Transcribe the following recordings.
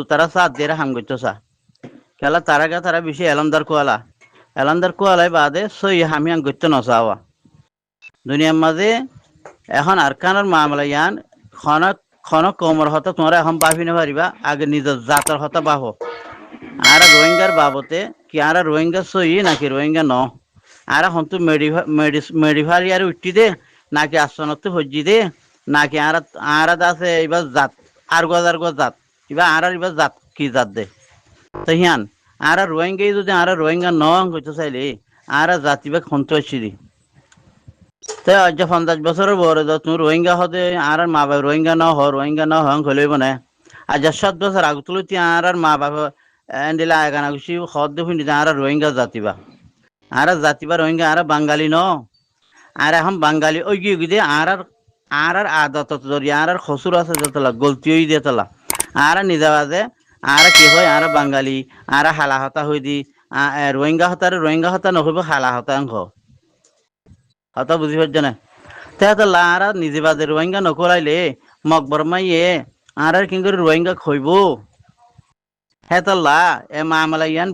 তারা সাত দিয়ে হাম করতো সা খেলা তারাকে তারা বেশি এলামদার কোয়ালাই বাদে সই হামি হাম করতে নসাওয়া দুনিয়ার মাঝে এখন আরকানের মামলা ইয়ান খনক খনক কমর হতা তোমরা এখন বাফি না পারিবা আগে নিজের জাতর হতা বাহ আর রোহিঙ্গার বাবতে কি আর রোহিঙ্গা সই নাকি রোহিঙ্গা ন আর এখন তো মেডিভারি আর উঠি দে নাকি আসনত হজ্জি দে নাকি আর আছে এবার জাত আর গজ জাত এবার আর এবার জাত কি জাত দে তো হিয়ান আর রোহিঙ্গাই যদি আর রোহিঙ্গা ন হইতে চাইলে আর জাতিবা সন্তুষ্টি দি তে আজ 50 বছরের বড় তুমি রোহিঙ্গা হতে আর মা বাবা রোহিঙ্গা ন হং হইব না আজ 7 বছর আগ তুলতি আর মা বাবা এন্ডিলা এগানা গুছি হদ ফিন্দি আর রোহিঙ্গা জাতিবা রোহিঙ্গা আর বাঙালি ন আর এখন বাঙালি ওই গিয়ে দে আর আদত ধরি আর খসুর আছে যেতলা গলতি হয়ে দিয়েতলা আর নিজা বাজে আর কি হয় আর বাঙালি আর হালা হতা হই দি রোহিঙ্গা হতা নহইব হালা হতা অংশ হতা বুঝি পারছ না তেহাতলা আর নিজে বাজে রোহিঙ্গা নকরাইলে মকবর মাইয়ে আর কি করে রোহিঙ্গা খইব হেতলা এ মামলা ইয়ান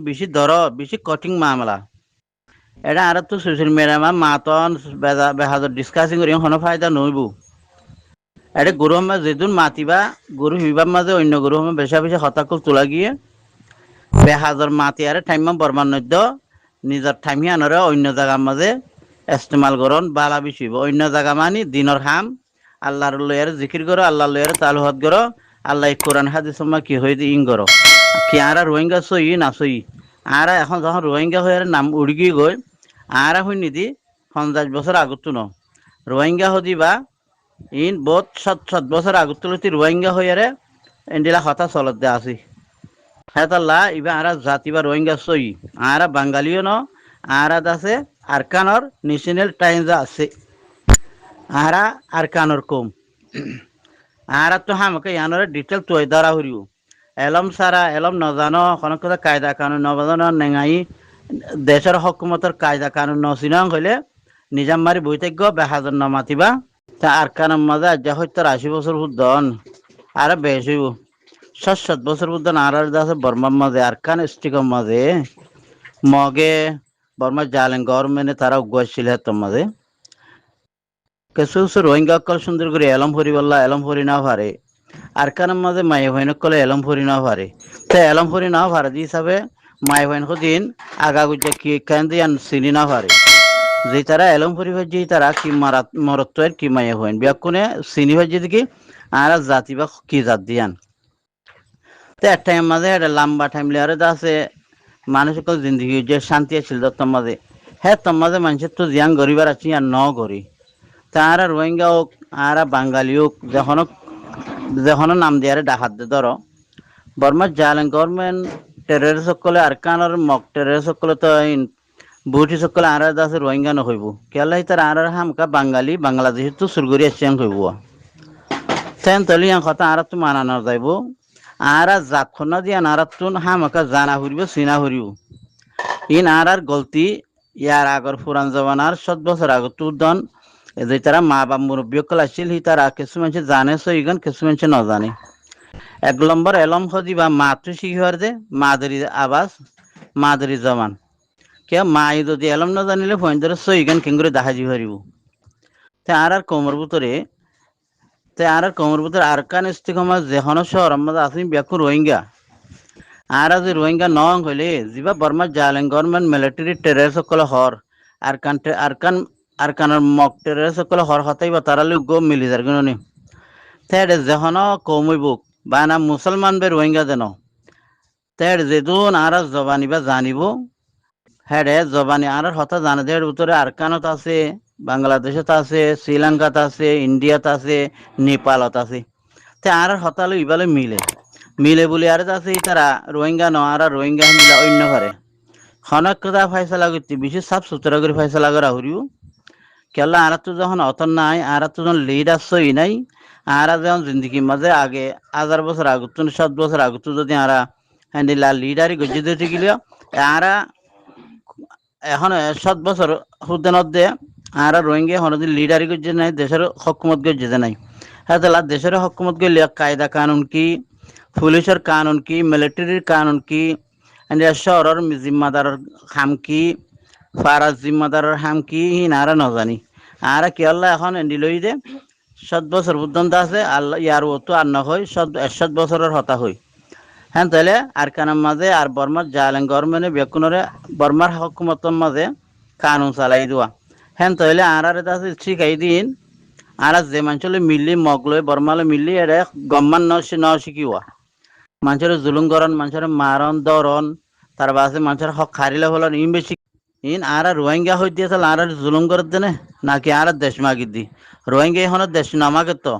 বেশি কঠিন মামলা এটা আর তো সোশ্যাল মিডিয়া মাতন বেহাজর ডিসকাসিং করি কোনো ফায়দা নইব এটা গরু আমার যেদিন মাতিবা গরু হিবার মাঝে অন্য গরু আমার বেশা হতাকুল তোলা গিয়ে বেহাজর মাতি আর ঠাইমা বর্মান নদ্য নিজের ঠাইমি আনরে অন্য জায়গার মাঝে ইস্তেমাল করন বালা বেশি অন্য জায়গা মানি দিনের হাম আল্লাহর লয়ার জিকির করো আল্লাহ লয়ার তালুহাত করো আল্লাহ কোরআন হাদিস কি হয়ে ইং করো কি আর রোহিঙ্গা সই না সই আর এখন যখন রোহিঙ্গা হয়ে নাম উড়ি গিয়ে গই আর শুনি দি 50 বছর আগত ন রোহিঙ্গা হদিবা ইন বহুত 7 বছর আগত তুলতি রোহিঙ্গা হয়ে এন্ডিলা হতা চলত দে আসি হেতাল্লা ইবা আর জাতিবা রোহিঙ্গা সই আর বাঙালিও ন আর আছে আরকানর ন্যাশনাল টাইমস আছে আরকানর কম আর তো হামকে ইয়ানরে ডিটেল তুই দ্বারা হরিও এলম সারা এলম নজানো কোনো কথা কায়দা কানুন নজানো নেঙাই দেশের হকুমতের কায়দা কানুন নচিনাং হইলে নিজাম মারি বই থাকব বেহাজন নমাতিবা তা আরকানের মাঝে আজ হয়তো 80 বছর বুদ্ধন আর বেশ হইব 7 বছর বুদ্ধন আর আছে বর্মার মাঝে আরকান স্টিকের মাঝে মগে বর্মা জালেন গভর্নমেন্টে তারা উগাইছিল হেতর মাঝে কিছু রোহিঙ্গা অকল সুন্দর করে এলম ভরি বললা এলম ভরি না পারে আরকানের মাঝে মাই ভাইন কলে এলম ভরি না পারে তো এলম ভরি না পারে দি হিসাবে মাই ভাইন দিন আগা গুজা কি কেন দিয়ান চিনি না পারে যে তারা এলম ভরি ভাজি তারা কি মরত্বের কি মাই হইন বিয়াকুনে চিনি ভাজি দেখি আর জাতি বা কি জাত দিয়ান তো এক টাইম মাঝে একটা লম্বা টাইম লিয়ারে আছে মানুষ জিন্দগি যে শান্তি আছিল তোর মাঝে হ্যাঁ তোর মাঝে মানুষের তো জিয়ান গরিবার আছি আর ন গরি তার রোহিঙ্গা হোক আর বাঙালি হোক যখন নাম দিয়ে ডাকাত দে ধরো বর্মার জালেন গভর্নমেন্ট টেরর সকলে আরকানের মক টেরর সকলে তো বুটি সকলে আর আছে রোহিঙ্গা নহইব কেলাই তার আর হামকা বাংলাদেশ তো সুরগুরি আসছেন কইব তেন তলি কথা আর তো মানানো যাইব আর জাত খন্না দিয়া আর তুন হামকা জানা হরিব চিনা হরিব ইন আর গলতি ইয়ার আগর পুরান জমানার 7 বছর আগত উদ্যান যে তারা মা বাপ মুরব্বী সকল আসছিল সি তারা কিছু মানুষ জানে সইগন কিছু মানুষ ন জানে 1 নম্বর এলম হদি বা মাতৃ শিখিবার যে মাদুরি আবাস মাদুরি জমান কে মাই যদি এলম না জানিলে ফোন ধরে সইগন কিংগুরে দাহাজি হারিব আর কোমর ভিতরে আরকান ইস্তিকমা যেখন শহর আমাদের আসিম ব্যাকু রোহিঙ্গা আর যে রোহিঙ্গা নং হইলে যিবা বর্মা জালেন গভর্নমেন্ট মিলিটারি টেরর সকল হর আরকানের মক টেরর সকল হর হতাইবা তারা লোক গো মিলি যার গুণনি তেড়ে যেখন কমইব বা না মুসলমান বে রোহিঙ্গা যেন তেড় যেদুন আর জবানি বা জানিব হেডে জবানি আর হতা জানে দেড় ভিতরে আরকানত আছে বাংলাদেশত আছে শ্রীলঙ্কাত আছে ইন্ডিয়াত আছে নেপালত আছে তে আর হতালো ইবালে মিলে বলে আর আছে তারা রোহিঙ্গা ন আর রোহিঙ্গা মিলা অন্য ঘরে খনক কথা ফাইসলা করতে বেশি সাফ সুতরা করে ফাইসলা করা হরিও কেলা আর তো যখন অতন নাই আর তো যখন লিড আসছই নাই আর যখন জিন্দগির মাঝে আগে 1000 বছর আগত 7 বছর আগত যদি আর হ্যান্ডিলা লিডারি গজি দিতে গেলে আর এখন 7 বছর হুদ্দানত দে আর রোহিঙ্গা হনদি লিডারি গজি নাই দেশের হকুমত গজি নাই হ্যাঁ দেশের হকুমত গেলে কায়দা কানুন কি পুলিশের কানুন কি, মিলিটারির কানুন কি, শহরের জিম্মাদারের হাম কি, ফারাজ জিম্মাদারের হাম কি হিনারা নজানি। আর কি আল্লাহ এখন এন্ডি লই দে 7 বছর পর্যন্ত আছে আল্লাহ ইয়ার তো আর নহয় 7 বছরের হতা হই। হ্যাঁ তাহলে আর কানার মাঝে আর বর্মার জালেন গভর্নমেন্টে বেকুনরে বর্মার হকুমতের মাঝে কানুন চালাই দেওয়া। হ্যাঁ তাহলে আর আছে শিখাই দিন আর যে মানুষলে মিললি মগলই বর্মালে মিললি এর গম্মান ন শিকিওয়া মানুষের জুলুম করন, মানুষের মারণ দরন, তার বাসে মানুষের হক খারিলে হলেন ইন বেশি ইন আর রোহিঙ্গা হইতে আসলে আর জুলুম করে দেনে নাকি আর দেশ মাগি দি রোহিঙ্গা এখন দেশ নামাকে তো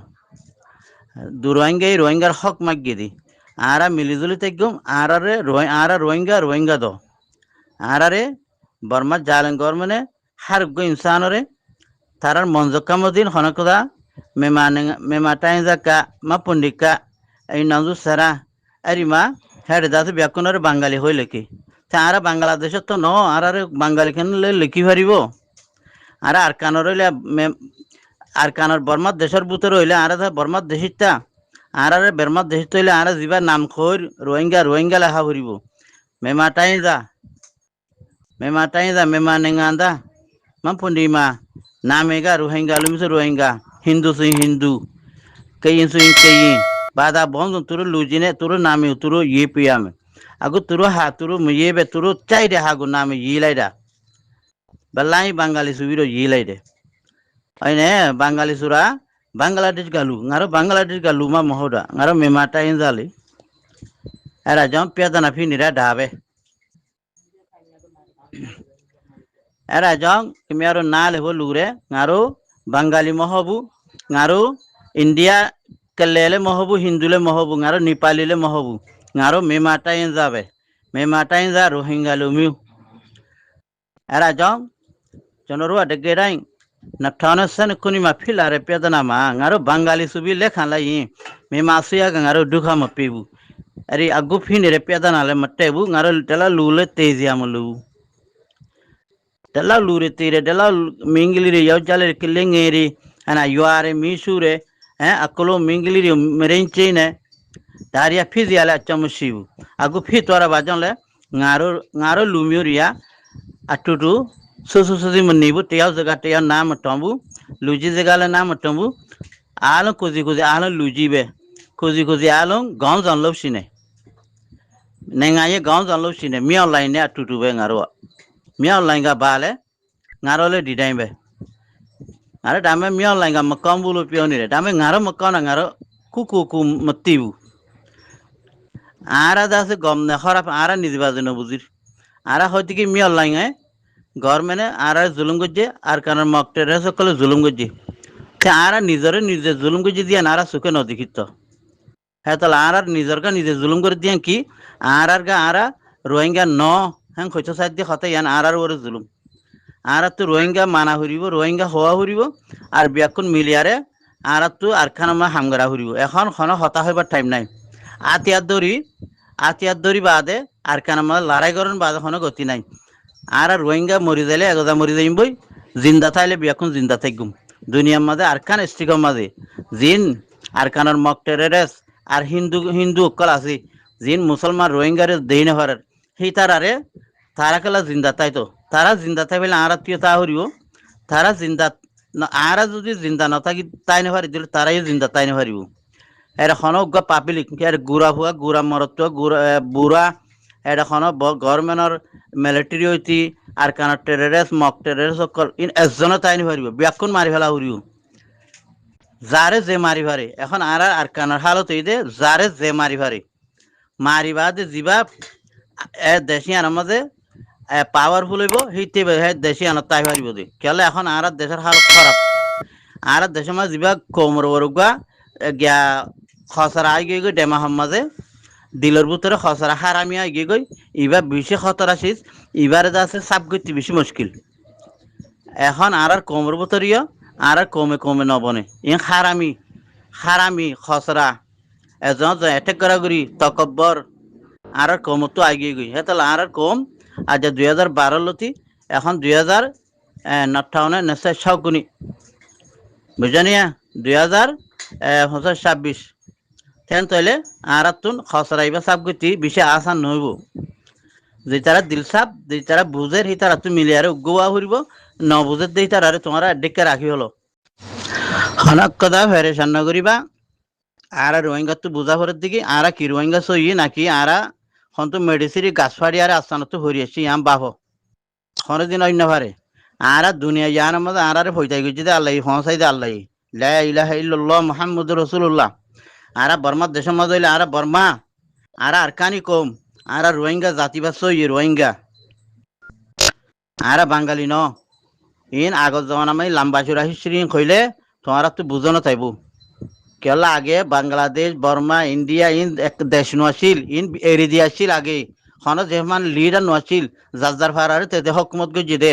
রোহিঙ্গাই রোহিঙ্গার হক মাগিয়ে দি আর মিলিজুলি তেগুম আর রোহিঙ্গা রোহিঙ্গা দো আর বর্মার জালেন গরমেনে হার ইনসানরে tarar monzoka modin honokoda mematayin zaka ma pundika এই নজু সারা আরিমা হেড দাস ব্যাকুনের বাঙালি হইলে কি তারা বাংলাদেশের তো ন আর বাঙালি কেন লিখি পারিব আর আর কানর হইলে আর কানর বর্মার দেশের ভিতরে হইলে আর বর্মার দেশিতা আর বেরমার দেশিত হইলে আর যাবার নাম খৈর রোহিঙ্গা রোহিঙ্গা লেখা ফুরিব মেমাটাই যা মেমা নেঙান্দা মা পুন্ডিমা নামেগা রোহিঙ্গা লুমিস রোহিঙ্গা হিন্দু সুই হিন্দু कई सुई कई बादा बंद तुरु लुजिने तुरु नामी तुरु ये पियामे अगु तुरु हा तुरु ये बे तुरु चाइदे हागु नामी ये लाइदा बल्लाई बांगाली सुविरो ये लाइदे अइने बांगाली सुरा बांग्लादेश गालू मा Mahoda ngaro memata inzali era jom piada na finira dabe era jom kimiaro nale ho lure ngaro bangali mohobu ngaro India कलेले महबू हिंदुले महबू ngaरो नेपालीले महबू ngaरो मेमाटाइन जाबे मेमाटाइन जा रोहिंगा लुमिउ एरा जम जनरुआ डेगेराइन नठाने सन कुनी मा फिलारे पेदना मा ngaरो बंगाली सुबी लेखा लाई मेमासिया ngaरो दुखा मपेबू अरे अगु फिनेरे पेदना ले मटेबू ngaरो तला लूले तेजिया मलू तला लूरे तेरे तला मिंगली रे यो जाले किलेंगेरी ana yuare misure akolo mingili merenchine daria fiziala chamushibu agu fitora bajonle ngaro lumiuria atutu sususuzi manibu tiyaw jaga tiyaw nam tombu luji jagale nam tombu alo kuzi alo lujibe kuzi alo gaon janlo sine nengaye gaon janlo sine mi online atutu be ngaro mi online ga bale ngaro le didaimbe are dame miao langa makambulu pioni re dame ngaro makana ngaro kuku matibu ara das gomne kharap ara nizbazeno buzir ara hoti ki miao langa গভর্নমেন্টে আর জুলুম করছে আর কারণ মকটের সকলে জুলুম করছে আর নিজে জুলুম করছে দিয়ে আর সুখে নদীক্ষিত হ্যাঁ তাহলে আর নিজে জুলুম করে দিয়ে কি আর রোহিঙ্গা ন হ্যাঁ খৈচ সাইড দিয়ে হতে ইয়ান আর ওরে জুলুম আর তো রোহিঙ্গা মানা হরিব রোহিঙ্গা হওয়া হরিব আর বিয়াকুন মিলিয়ারে আর তো আর খানা হামগারা হরিব এখন হতা হইবার টাইম নাই আতিয়ার দরি বাদে আর কানা লড়াই করেন বাদে গতি নাই আর রোহিঙ্গা মরি যাইলে এগোদা মরি যাইম বই জিন্দা থাইলে বিয়াকুন জিন্দা থাকুম দুনিয়ার মাঝে আর খান স্টিকর মাঝে জিন আর কানার মক টেরেরেস আর হিন্দু অকল আছে জিন মুসলমান রোহিঙ্গারে দেই না হরার সেই তারা কেলা জিন্দা তাই তো তারা জিন্দা থাই পেলে আর তা হরিব তারা জিন্দা আর যদি জিন্দা নাথাকি তাই না পারি দিলে তারাই জিন্দা তাই না পারিব এটা খনক পাবলিক গুড়া মরত্ব বুড়া এটা গভর্নমেন্টর মিলিটারি হইতি আর কানার টেরেরেস মক টেরেরেস সকল এজনে তাই না পারিব ব্যাকুন মারি ফেলা হরিব যারে যে মারি পারে এখন আর কানার হালত এই দে যারে যে মারি পারে মারিবা দে যিবা দেশি আনার মাঝে পাওয়ারফুল হইব সেইতে দেশি আনার তাই পারিব দে কেলে এখন আর দেশের হালত খারাপ আর দেশের মাঝে যিবা কোমর বরুগা গিয়া খসরা আই গই ডেমা মাঝে দিলের ভিতরে খসরা হারামি আই গই এবার বেশি খতর আসিস এবারে আছে সাপ করতে বেশি মুশকিল এখন আর কোমর ভিতরিয়া আর কমে নবনে ই হারামি খসরা এজন এটেক করা করি তকব্বর আর কম তো আগিয়ে গই হ্যাঁ তাহলে আর কম আজ 2012 লতি এখন 2058 নেশা সগুনি বুঝানিয়া 2026 তেন তইলে আরাতুন খসরাইবা সাবগতি বিষয় আসান নইব যে তারা দিলসাব যে তারা বুঝের হি তারা তুমি মিলিয়ারে গোয়া হইব ন বুঝের দেই তারা তোমার ডেকে রাখি হলো হনক কথা ফেরেশান নগরিবা আরা রোহিঙ্গা তো বুঝা ভরের দিকে আরা কি রোহিঙ্গা সই নাকি আরা হন্ত মেডিসিরি গাছ ফাড়ি আর আস্তানত হরিয়েছি আম বাহ হনে দিন অন্য ভারে আরা দুনিয়া ইয়ান আমাদের আরারে ফইতাই গেছি দে আল্লাহ হসাই দে আল্লাহ লা ইলাহা ইল্লাল্লাহ মুহাম্মাদুর রাসূলুল্লাহ আরা বর্মা দেশের মধ্যে হইলে আরা বর্মা আরা আরকানি কম আরা রোহিঙ্গা জাতিবাদ সই রোহিঙ্গা আরা বাঙালি ন ইন আগত জমানা মাই লম্বা চূড়া হিস্ট্রি কইলে তোমার তো বুঝনো তাইব কেলা আগে বাংলাদেশ বর্মা ইন্ডিয়া ইন এক দেশ নোয়াছিল ইন এরি দিয়াছিল আগে খন যেমান লিডার নোয়াছিল যার ফারারে তে হকুমত গজি দে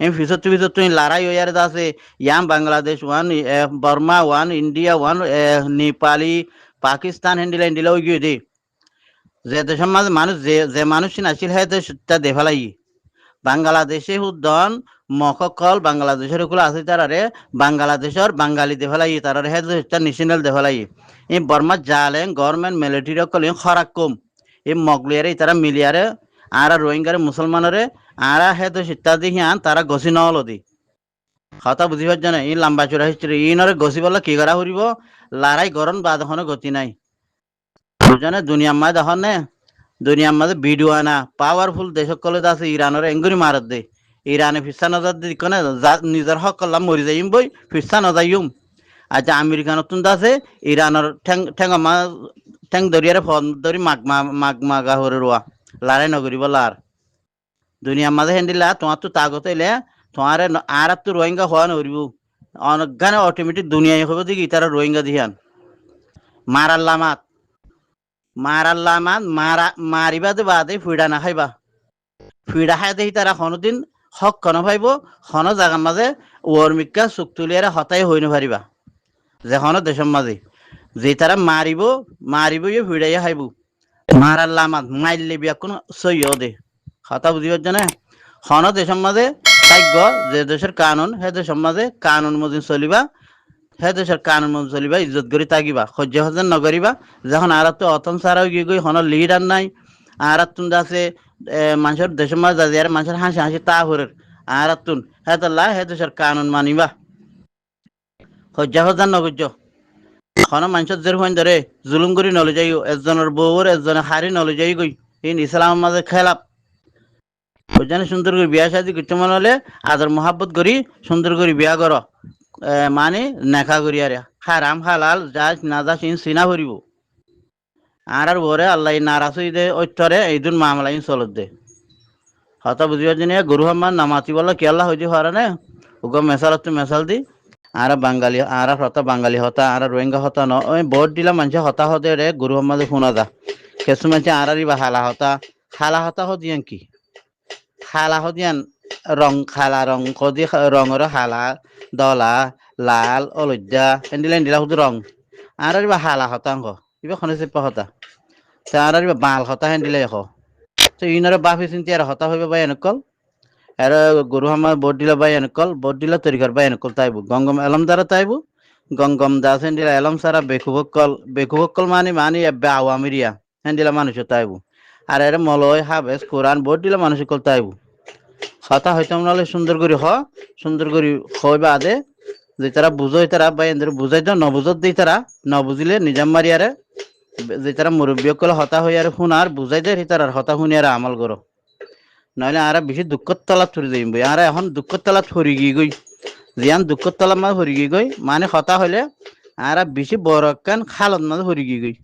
এম ফিসত তুই লড়াই হইয়ার আছে ইয়াম বাংলাদেশ ওয়ান বর্মা ওয়ান ইন্ডিয়া ওয়ান নেপালি পাকিস্তান হেন্ডিলা হেন্ডিলা ওই গিয়ে দে যে দেশের মাঝে মানুষ যে মানুষ নাছিল হ্যাঁ তা দেখালাই বাংলাদেশে হুদন মককল বাংলাদেশের কুল আছে তারারে বাংলাদেশের বাঙালি দেখালাই তারারে হ্যাঁ ন্যাশনাল দেখালাই এই বর্মা জালেন গভর্নমেন্ট মিলিটারি কল খরাক কম এই মগলিয়ারে তারা মিলিয়ারে আর রোহিঙ্গারে মুসলমানরে আর হ্যাঁ সীতা দিহিয়ান তারা গছি নল দি কথা বুঝিবার জানে ই লম্বা চূড়া হিস্ট্রি ইনরে গছি বলে কি করা হরিব লড়াই গরম বা দখনে গতি নাই বুঝানে দুনিয়ার মাঝে দেখুন নে দুনিয়ার মাঝে ভিডিও আনা পাওয়ারফুল দেশ কলে আছে ইরানের এঙ্গুরি মারত দে ইরানে ফিরসা নজর দি কোনে নিজের হক করলাম মরি যাইম বই ফিরসা নজাইম আচ্ছা আমেরিকান নতুন আছে ইরানের ঠ্যাং দরিয়ারে ফোন ধরি মাগ মাগা হরে রোয়া লারে নগরিব লার দুনিয়ার মাঝে হেন্দিলা তোমার তো তাগত এলে তোমার আর তো রোহিঙ্গা হওয়া নরিব অনেকখানে অটোমেটিক দুনিয়ায় হইব দেখি তারা রোহিঙ্গা দিহান মারাল্লামাত মারিবা দে বাদে ফুইডা না খাইবা ফুইডা খাই দেখি তারা কোনোদিন হক কোনো পাইব কোনো জায়গার মাঝে ওর্মিকা চুক তুলিয়ারে হতাই হই নারিবা যে কোনো দেশের মাঝে যে তারা মারিব ইয়ে ফুইডাইয়া খাইব মারাল্লামাত মাইলে বিয়া কোন সইও দে কথা বুঝিবার জানে কোনো দেশের মাঝে থাকব যে দেশের কানুন সে দেশের মাঝে কানুন মজিন চলিবা হে দেশের কানুন মন চলিবা ইজ্জত করি থাকিবা সহ্য সহ্য নকরিবা যখন আর তো অতম সারাও গিয়ে গই হন লিডার নাই আর তুন আছে মানুষের দেশের মাঝে যাতে আর মানুষের হাসি হাসি তা হরের আর তুন হে তো হে দেশের কানুন মানিবা সহ্য সহ্য নকর্য খন মানুষের জের হইন ধরে জুলুম করি নলে যাইও একজনের বউর একজনের হারি নলে যাই গই ইন ইসলামের মাঝে খেলাপ ওইখানে সুন্দর করে বিয়া শাদি করতে মনে হলে আদর মহাব্বত করি সুন্দর করে বিয়া কর মানে নেখা করি আরে হারাম হালাল যাস না যাস ইন চিনা ভরিব আর বরে আল্লাহ নারাজ হই দে ঐতরে এইদুন মামলা ইন চলত দে হতা বুঝিবার জন্য গরু হাম্মান নামাতি বলা কি আল্লাহ হইতে পারে না ওগো মেসাল তো মেসাল দি আর বাঙালি আর হতা বাঙালি হতা আর রোহিঙ্গা হতা ন ওই ভোট দিলা মানুষ হতা হতে রে গরু হাম্মাদে শোনা যা কিছু মানুষ আরারি বা হালা হতা হদিয়ান কি হালা হদিয়ান রং খালা রং কদি রঙের হালা দলা লাল অলজ্জা এন্ডিলা এন্ডিলা শুধু রং আর বা হালা হতাঙ্গ কিবা খনে চেপা হতা আর বাল হতা হেন্দিলে এখ তো ইনারে বাফি চিন্তি আর হতা হইবে বা এনেকল আর গরু আমার ভোট দিলা বা এনেকল ভোট দিলা তরিকার বা এনেকল তাইব গঙ্গম এলম দ্বারা তাইব গঙ্গম দাস হেন্দিলা এলম সারা বেকুবকল মানে এব্বে আওয়ামিরিয়া হেন্দিলা মানুষ তাইব আর এর মলয় হাবেস কোরআন ভোট দিলা মানুষ কল তাইব হতা হইতাম নাহলে সুন্দর করি হইবা আদে যে তারা বুঝোই তারা বা এদের বুঝাই তো নবুঝত দিই তারা নবুঝিলে নিজাম মারিয়ারে যে তারা মুরব্বী কলে হতা হই আর শুনার বুঝাই দেয় সেই তার হতা শুনি আর আমল করো নইলে আর বেশি দুঃখত তলাত ফুরি যাইম বই আর এখন দুঃখত তলাত ফুরি গই জিয়ান দুঃখত তলাত মাঝে ফুরি গই মানে হতা হইলে আর বেশি বড় কান খালত মাঝে ফুরি গই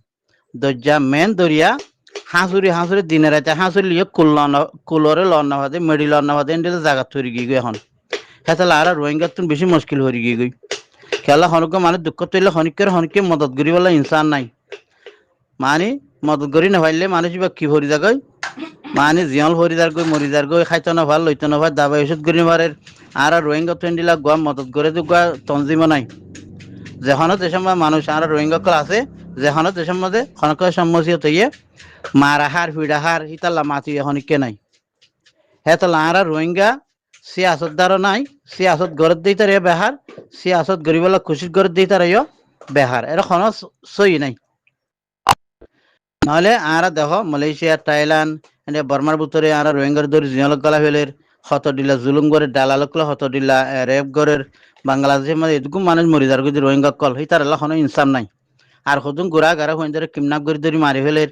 দরজা মেন দরিয়া হাঁসুরি দিনে রাতে হাঁসুরি লিয়ে কুলরে লন না ভাদে মেডি লন না ভাদে এন্ডিতে জায়গা ফুরি গই এখন হেতালে আর রোহিঙ্গার তুন বেশি মুশকিল হরি গই খেলা হনুক মানে দুঃখ তৈলে হনিকের মদত করি বলে ইনসান নাই মানে মদত করি না ভাইলে মানুষ বা কি ভরি যাগই মানে জিয়ল ভরি যার গই মরি যার গই খাইতো না ভাল লইতো না ভাই দাবা ওষুধ করি মারে আর রোহিঙ্গা তুন্ডিলা গোয়া মদত করে তো গোয়া তঞ্জিম নাই যেখানে দেশের মানুষ আর রোহিঙ্গা কল আছে যেখানে দেশের মধ্যে খনক সম্মসিয়ত হইয়ে মারাহার ফিডাহার ইতাল্লা মাতি হনিকে নাই হেতাল্লা আর রোহিঙ্গা সিয়াসত দ্বারা নাই সিয়াসত গরত দিই তার বেহার সিয়াসত গরিবলা খুশির গরত দিই তার বেহার এর কোনো সই নাই নহলে আরা দেখো মালয়েশিয়া থাইল্যান্ড এনে বর্মার ভিতরে আরা রোহিঙ্গার দরি জিয়ালক গলা ফেলের হত দিলা জুলুম করে ডালালকলা হত দিলা রেপ গরের বাংলাদেশের মধ্যে এটুকু মানুষ মরি যার যদি রোহিঙ্গা কল হই তার কোনো ইনসাম নাই আর সদুন গোড়া গারা হইন ধরে কিমনাপ করে ধরি মারি ফেলের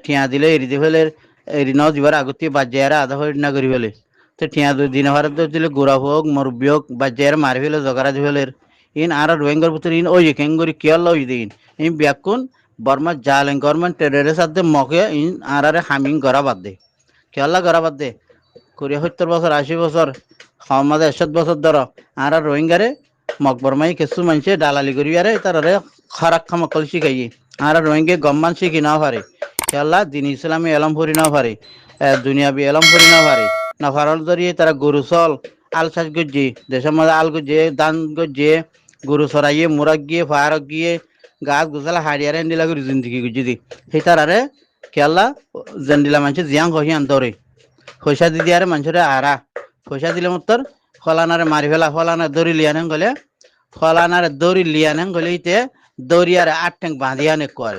ঠিয়া দিলে এরি দিয়ে ফেলের এরি ন দিবার আগতে বাজ্যারা আধা হয়ে না করি ফেলে তো ঠিয়া দিন ভারত দিলে গোড়া হোক মুরব্বী হোক বাজ্যারা মারি ফেলে জগারা দি ফেলের ইন আর রোহিঙ্গার ভিতরে ইন ওই কেঙ্গরি কিয়াল ওই দিন ইন ব্যাকুন বর্মা জালেন গভর্নমেন্ট টেররিস্ট সাথে মকে ইন আর হামিং করা বাদ দে কেলা করা বাদ দে 70 বছর 80 বছর সমাজে 100 বছর ধর আর রোহিঙ্গারে মকবরমাই কিছু মানুষে দালালি করি আরে তারারে খারাপ খামা কল শিখাই আর রোহিঙ্গে গম্মান শিখি না পারে কেলা দিন ইসলামে এলম ভরি না পারে দুনিয়াবি এলম ভরি না পারে না ফারল ধরিয়ে তারা গরু চল আল চাষ গজ্জি দেশের মধ্যে আল গজ্জে ধান গজ্জে গরু চড়াইয়ে মুরাক গিয়ে ফায়ারক গিয়ে গাছ গোছালা হারিয়ারে এন্ডিলা করে জিন্দিগি গুজি দি সেই তারারে কেলা জেন্ডিলা মানুষ জিয়াং কহিয়ান ধরে পয়সা দি দিয়ারে মানুষরে আরা পয়সা দিলে মতর ফলানারে মারি ফেলা ফলানার দড়ি লিয়ানে গলে ফলানারে দড়ি লিয়ানে গলে ইতে দড়িয়ারে আট ঠেং বাঁধিয়ানে কল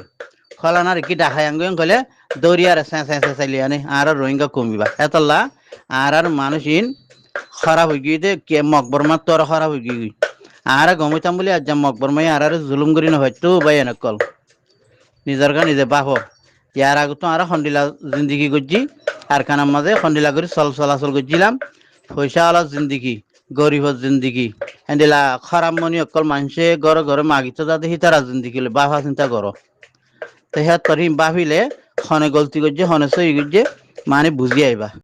ফলানারে কি ডাকায়াঙ্গ গলে দড়িয়ারে চেঁচাই লিয়ানে আর রোহিঙ্গা কমিবা এতলা আর মানুষ ইন খারাপ হয়ে গিয়ে কে মকবর মার তোর খারাপ হয়ে গিয়ে আর গমিতাম বলে আজ মকবর মাই আর জুলুম করি না হয়তো বাই এনে কল নিজের গা নিজে বাহ ইয়ার আগে তো আর খন্ডিলা জিন্দিগি করছি আর কানার মাঝে খন্ডিলা করে চলাচল করছিলাম পয়সা আলা জিন্দিগি গরিবর জিন্দিগি হেন্দিলা খারাপ মনি অকল মানুষে ঘরে ঘরে মাগিত যা দেখি তারা জিন্দিগি বাহা চিন্তা করো তো হ্যাঁ তরি বাহিলে খনে গলতি করছে খনে সই করছে মানে বুঝি আইবা